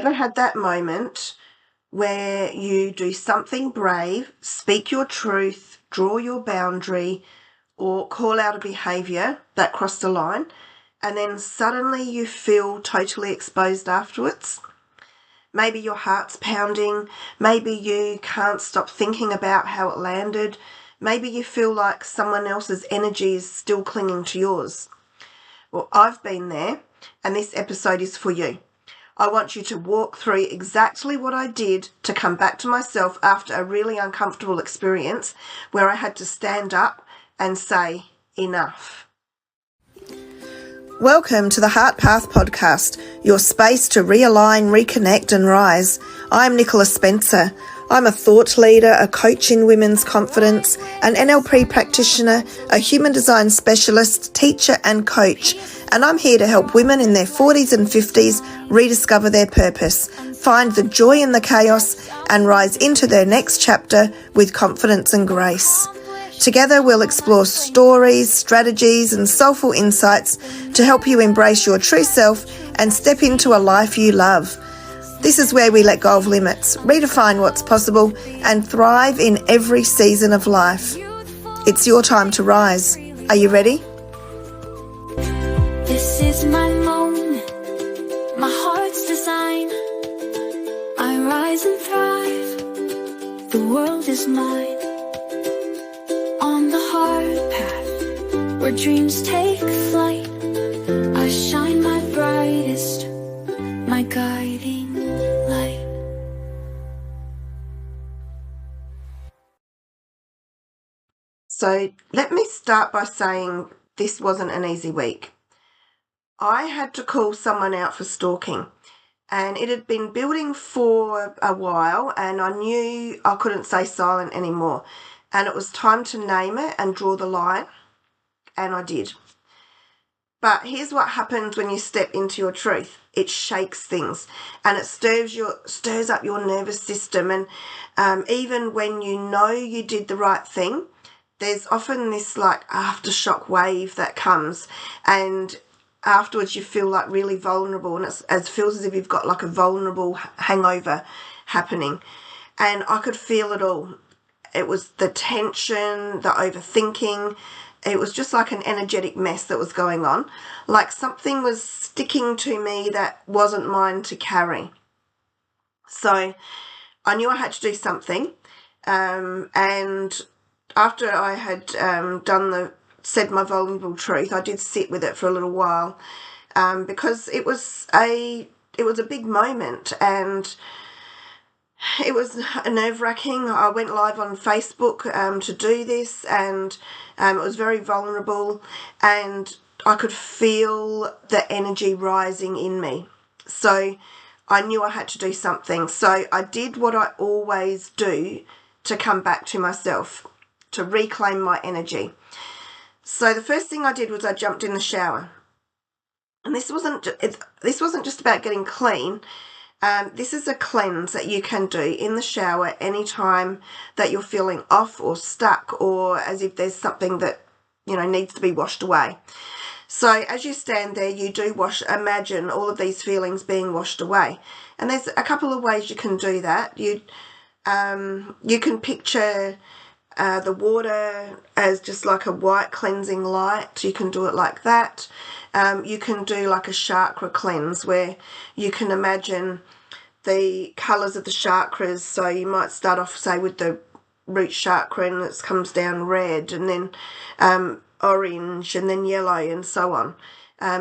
ever had that moment where you do something brave, speak your truth, draw your boundary, or call out a behaviour that crossed a line, and then suddenly you feel totally exposed afterwards? Maybe your heart's pounding, maybe you can't stop thinking about how it landed, maybe you feel like someone else's energy is still clinging to yours. Well, I've been there, and this episode is for you. I want you to walk through exactly what I did to come back to myself after a really uncomfortable experience where I had to stand up and say, enough. Welcome to the Heart Path Podcast, your space to realign, reconnect and rise. I'm Nicola Spencer. I'm a thought leader, a coach in women's confidence, an NLP practitioner, a human design specialist, teacher and coach. And I'm here to help women in their 40s and 50s rediscover their purpose, find the joy in the chaos and rise into their next chapter with confidence and grace. Together we'll explore stories, strategies and soulful insights to help you embrace your true self and step into a life you love. This is where we let go of limits, redefine what's possible and thrive in every season of life. It's your time to rise. Are you ready? This is my moment, my heart's design. I rise and thrive, the world is mine. On the hard path, where dreams take flight, I shine my brightest, my guiding light. So let me start by saying this wasn't an easy week. I had to call someone out for stalking, and it had been building for a while, and I knew I couldn't stay silent anymore, and it was time to name it and draw the line, and I did. But here's what happens when you step into your truth. It shakes things, and it stirs up your nervous system, and even when you know you did the right thing, there's often this like aftershock wave that comes, and afterwards you feel like really vulnerable, and it feels as if you've got like a vulnerable hangover happening. And I could feel it all. It was the tension, the overthinking. It was just like an energetic mess that was going on. Like something was sticking to me that wasn't mine to carry. So I knew I had to do something. And after I had said my vulnerable truth, I did sit with it for a little while, because it was a big moment, and it was nerve-wracking. I went live on Facebook to do this, and it was very vulnerable, and I could feel the energy rising in me. So I knew I had to do something. So I did what I always do to come back to myself, to reclaim my energy. So the first thing I did was I jumped in the shower. And this wasn't just about getting clean. This is a cleanse that you can do in the shower anytime that you're feeling off or stuck, or as if there's something that, needs to be washed away. So as you stand there, you do imagine all of these feelings being washed away. And there's a couple of ways you can do that. You can picture the water as just like a white cleansing light. You can do it like that. You can do like a chakra cleanse where you can imagine the colours of the chakras. So you might start off, say, with the root chakra, and it comes down red, and then orange, and then yellow, and so on.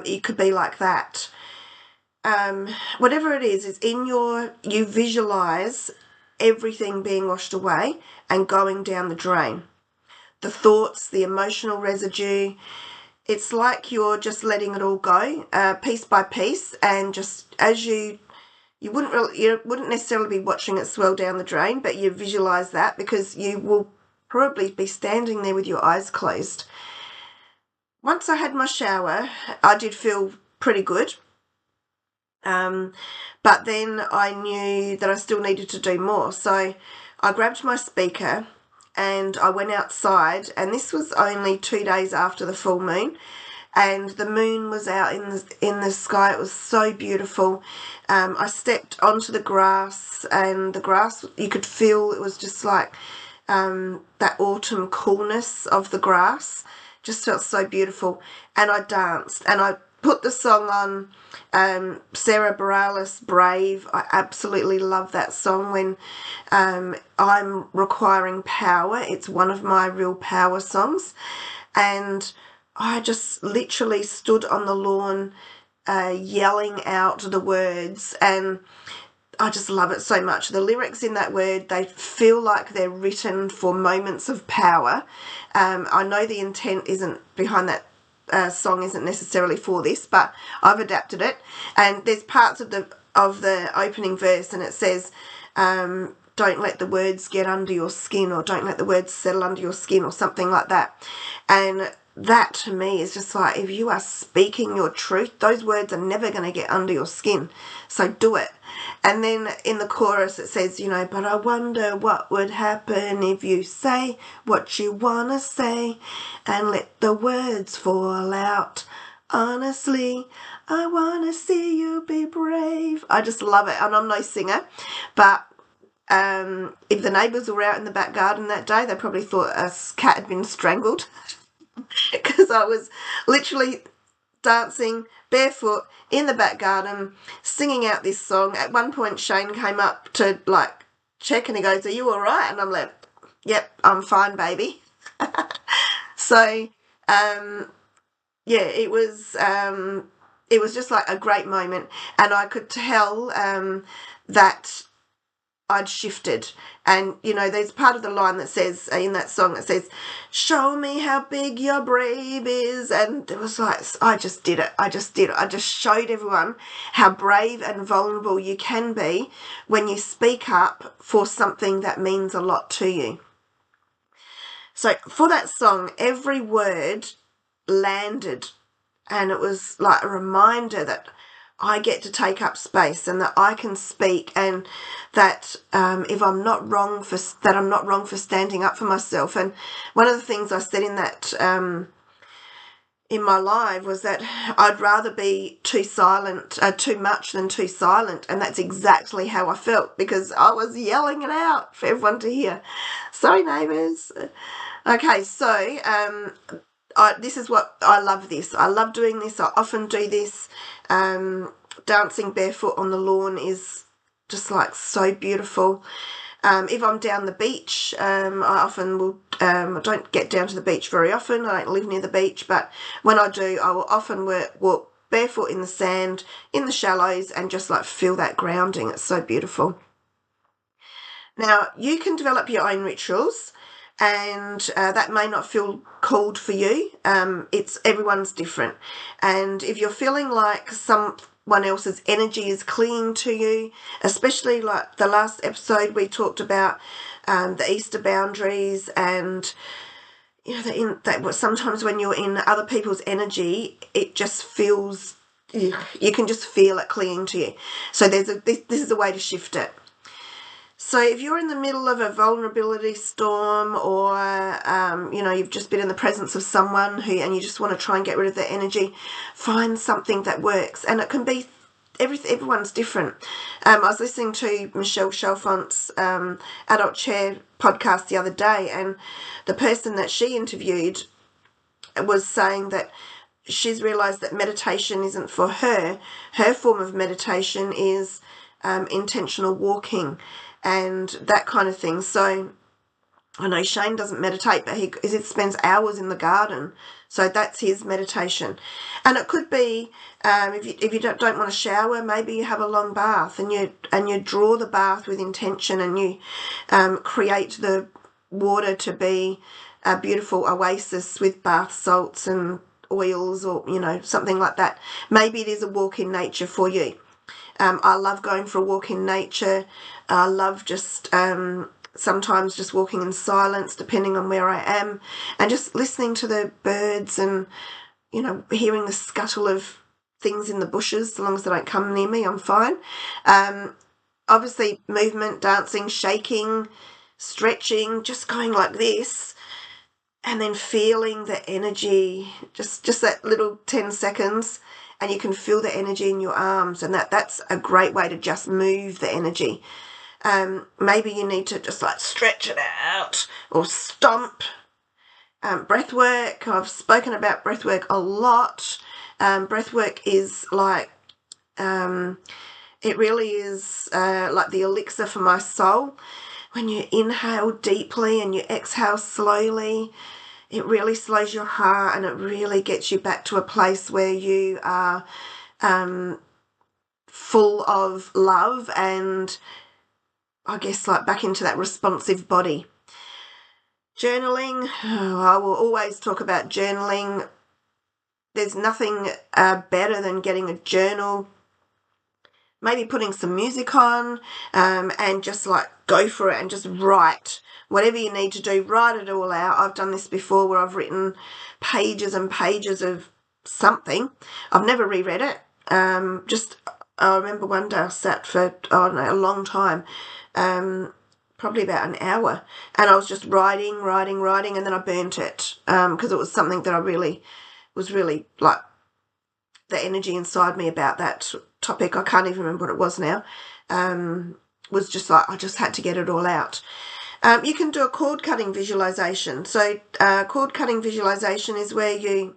It could be like that. Whatever it is you visualise everything being washed away and going down the drain. The thoughts, the emotional residue, it's like you're just letting it all go, piece by piece, and just as you wouldn't necessarily be watching it swell down the drain, but you visualise that, because you will probably be standing there with your eyes closed. Once I had my shower, I did feel pretty good. But then I knew that I still needed to do more. So I grabbed my speaker and I went outside, and this was only 2 days after the full moon. and the moon was out in the sky. It was so beautiful. I stepped onto the grass, and the grass, you could feel it was just like that autumn coolness of the grass. Just felt so beautiful. And I danced, and I put the song on, Sarah Bareilles, Brave. I absolutely love that song when I'm requiring power. It's one of my real power songs. And I just literally stood on the lawn yelling out the words, and I just love it so much. The lyrics in that word, they feel like they're written for moments of power. I know the intent isn't behind that song isn't necessarily for this, but I've adapted it. And there's parts of the opening verse, and it says, don't let the words get under your skin, or don't let the words settle under your skin, or something like that. And that to me is just like, if you are speaking your truth, those words are never going to get under your skin. So do it. And then in the chorus it says, but I wonder what would happen if you say what you want to say and let the words fall out. Honestly, I want to see you be brave. I just love it. And I'm no singer, but if the neighbours were out in the back garden that day, they probably thought a cat had been strangled because I was literally dancing barefoot in the back garden, singing out this song. At one point, Shane came up to check, and he goes, "Are you all right?" And I'm like, "Yep, I'm fine, baby." So, it was just like a great moment, and I could tell that I'd shifted. And there's part of the line that says in that song that says, "Show me how big your brave is," and it was like, I just did it. I just showed everyone how brave and vulnerable you can be when you speak up for something that means a lot to you. So for that song, every word landed, and it was like a reminder that I get to take up space, and that I can speak, and that if I'm not wrong I'm not wrong for standing up for myself. And one of the things I said in that in my live was that I'd rather be too much than too silent, and that's exactly how I felt, because I was yelling it out for everyone to hear. Sorry, neighbours. Okay, so this is what I love. I love doing this. I often do this. Dancing barefoot on the lawn is just like so beautiful. If I'm down the beach, I often will, I don't get down to the beach very often. I don't live near the beach, but when I do, I will often walk barefoot in the sand, in the shallows, and just like feel that grounding. It's so beautiful. Now, you can develop your own rituals, and that may not feel called for you. Everyone's different. And if you're feeling like someone else's energy is clinging to you, especially like the last episode we talked about the Easter boundaries, and that sometimes when you're in other people's energy, it just feels, you can just feel it clinging to you. So this is a way to shift it. So if you're in the middle of a vulnerability storm, or you've just been in the presence of someone and you just want to try and get rid of their energy, find something that works. And it can be everyone's different. I was listening to Michelle Chalfont's Adult Chair podcast the other day, and the person that she interviewed was saying that she's realised that meditation isn't for her. Her form of meditation is intentional walking and that kind of thing. So I know Shane doesn't meditate, but he spends hours in the garden. So that's his meditation. And it could be, if you don't want to shower, maybe you have a long bath, and you draw the bath with intention, and you create the water to be a beautiful oasis with bath salts and oils, or something like that. Maybe it is a walk in nature for you. I love going for a walk in nature. I love just sometimes just walking in silence, depending on where I am, and just listening to the birds, and hearing the scuttle of things in the bushes. As long as they don't come near me, I'm fine. Obviously movement, dancing, shaking, stretching, just going like this and then feeling the energy, just that little 10 seconds, and you can feel the energy in your arms, and that's a great way to just move the energy. Maybe you need to just like stretch it out or stomp. Breath work, I've spoken about breath work a lot. Breath work is like, it really is like the elixir for my soul. When you inhale deeply and you exhale slowly, it really slows your heart and it really gets you back to a place where you are full of love and I guess like back into that responsive body. Journaling, I will always talk about journaling. There's nothing better than getting a journal, maybe putting some music on and just like go for it and just write. Whatever you need to do, write it all out. I've done this before where I've written pages and pages of something. I've never reread it. I remember one day I sat for, a long time, probably about an hour, and I was just writing, and then I burnt it because it was something that I was really like the energy inside me about that topic. I can't even remember what it was now. Was just like I just had to get it all out. You can do a cord cutting visualization. So cord cutting visualization is where you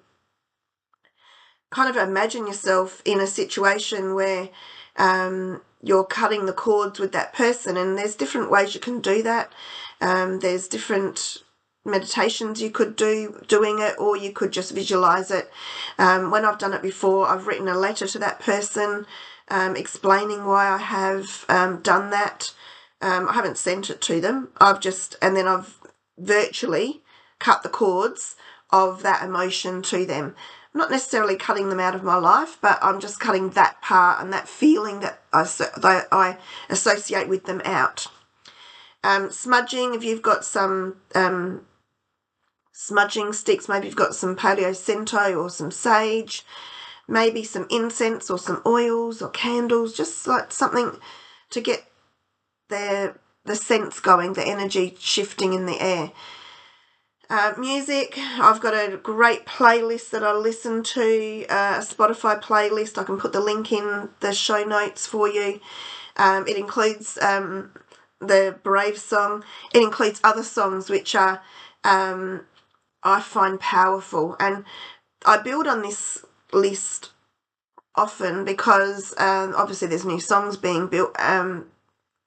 kind of imagine yourself in a situation where you're cutting the cords with that person, and there's different ways you can do that. There's different meditations you could doing it, or you could just visualize it. When I've done it before, I've written a letter to that person explaining why I have done that. I haven't sent it to them. And then I've virtually cut the cords of that emotion to them. I'm not necessarily cutting them out of my life, but I'm just cutting that part and that feeling that I associate with them out. Smudging, if you've got some smudging sticks, maybe you've got some Palo Santo or some sage, maybe some incense or some oils or candles, just like something to get the scents going, the energy shifting in the air. Music, I've got a great playlist that I listen to, a Spotify playlist. I can put the link in the show notes for you. It includes the Brave song. It includes other songs which are I find powerful, and I build on this list often because obviously there's new songs being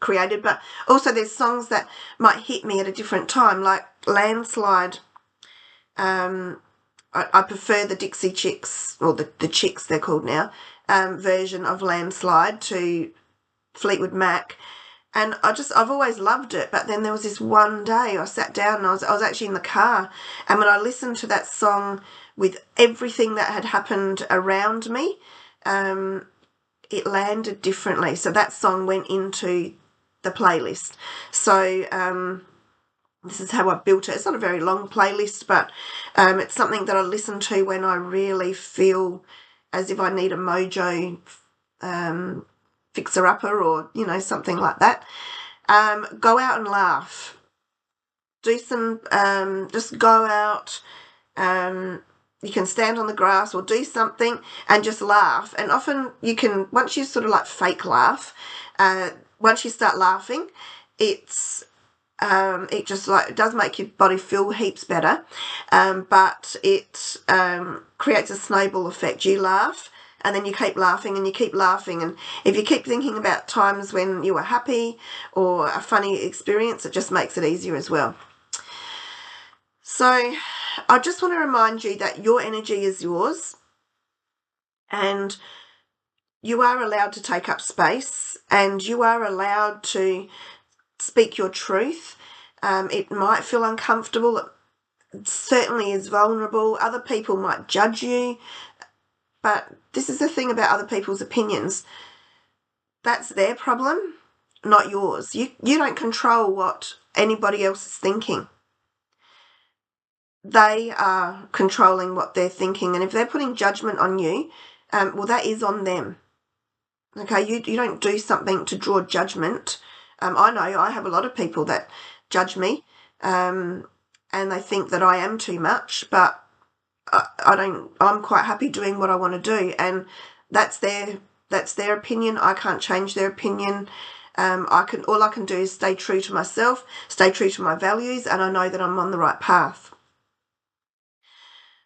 created, but also there's songs that might hit me at a different time, like Landslide. I prefer the Dixie Chicks, or the Chicks they're called now, version of Landslide to Fleetwood Mac. And I've always loved it, but then there was this one day I sat down and I was actually in the car, and when I listened to that song with everything that had happened around me, it landed differently. So that song went into the playlist. So this is how I built it. It's not a very long playlist, but it's something that I listen to when I really feel as if I need a mojo fixer-upper, or, something like that. Go out and laugh. Do some, just go out. You can stand on the grass or do something and just laugh. And often you can, once you sort of like fake laugh, once you start laughing, it just like, it does make your body feel heaps better. But it creates a snowball effect. You laugh, and then you keep laughing and you keep laughing. And if you keep thinking about times when you were happy or a funny experience, it just makes it easier as well. So I just want to remind you that your energy is yours, and you are allowed to take up space, and you are allowed to speak your truth. It might feel uncomfortable. It certainly is vulnerable. Other people might judge you. But this is the thing about other people's opinions. That's their problem, not yours. You don't control what anybody else is thinking. They are controlling what they're thinking. And if they're putting judgment on you, well, that is on them. Okay, you don't do something to draw judgment. I know I have a lot of people that judge me. and they think that I am too much, but I'm quite happy doing what I want to do, and that's their opinion. I can't change their opinion. All I can do is stay true to myself, stay true to my values, and I know that I'm on the right path.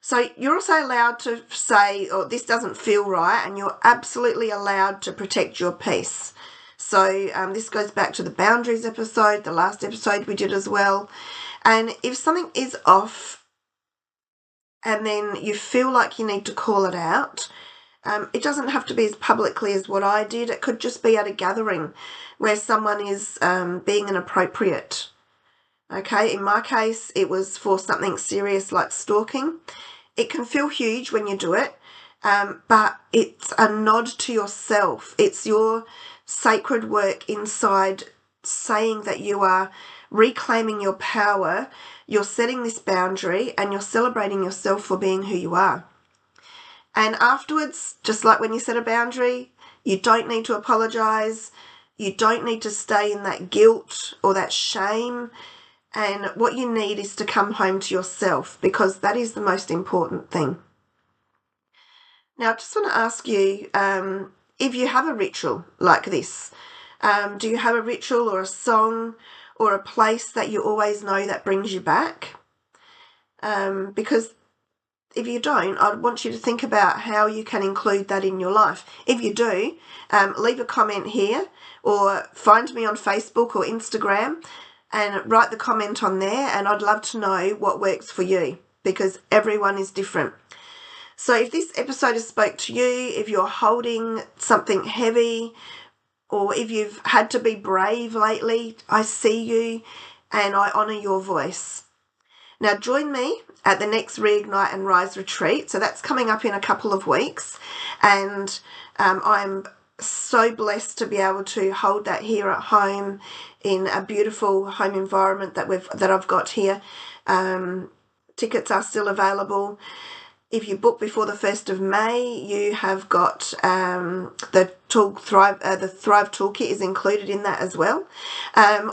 So you're also allowed to say, oh, this doesn't feel right, and you're absolutely allowed to protect your peace. So this goes back to the boundaries episode, the last episode we did as well. And if something is off and then you feel like you need to call it out, it doesn't have to be as publicly as what I did. It could just be at a gathering where someone is being inappropriate. Okay, in my case, it was for something serious like stalking. It can feel huge when you do it, but it's a nod to yourself. It's your sacred work inside saying that you are reclaiming your power, you're setting this boundary, and you're celebrating yourself for being who you are. And afterwards, just like when you set a boundary, you don't need to apologize. You don't need to stay in that guilt or that shame. And what you need is to come home to yourself, because that is the most important thing. Now, I just want to ask you, if you have a ritual like this, do you have a ritual or a song or a place that you always know that brings you back? Because if you don't, I'd want you to think about how you can include that in your life. If you do, leave a comment here or find me on Facebook or Instagram and write the comment on there, and I'd love to know what works for you, because everyone is different. So if this episode has spoke to you, if you're holding something heavy, or if you've had to be brave lately, I see you and I honour your voice. Now join me at the next Reignite and Rise retreat. So that's coming up in a couple of weeks, and I'm so blessed to be able to hold that here at home in a beautiful home environment that I've got here. Tickets are still available. If you book before the 1st of May, you have got the Thrive Toolkit is included in that as well.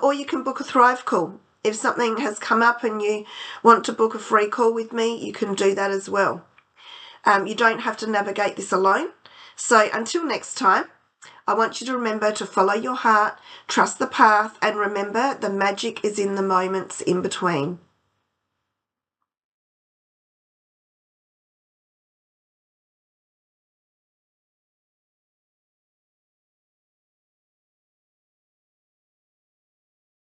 Or you can book a Thrive call. If something has come up and you want to book a free call with me, you can do that as well. You don't have to navigate this alone. So until next time, I want you to remember to follow your heart, trust the path, and remember the magic is in the moments in between.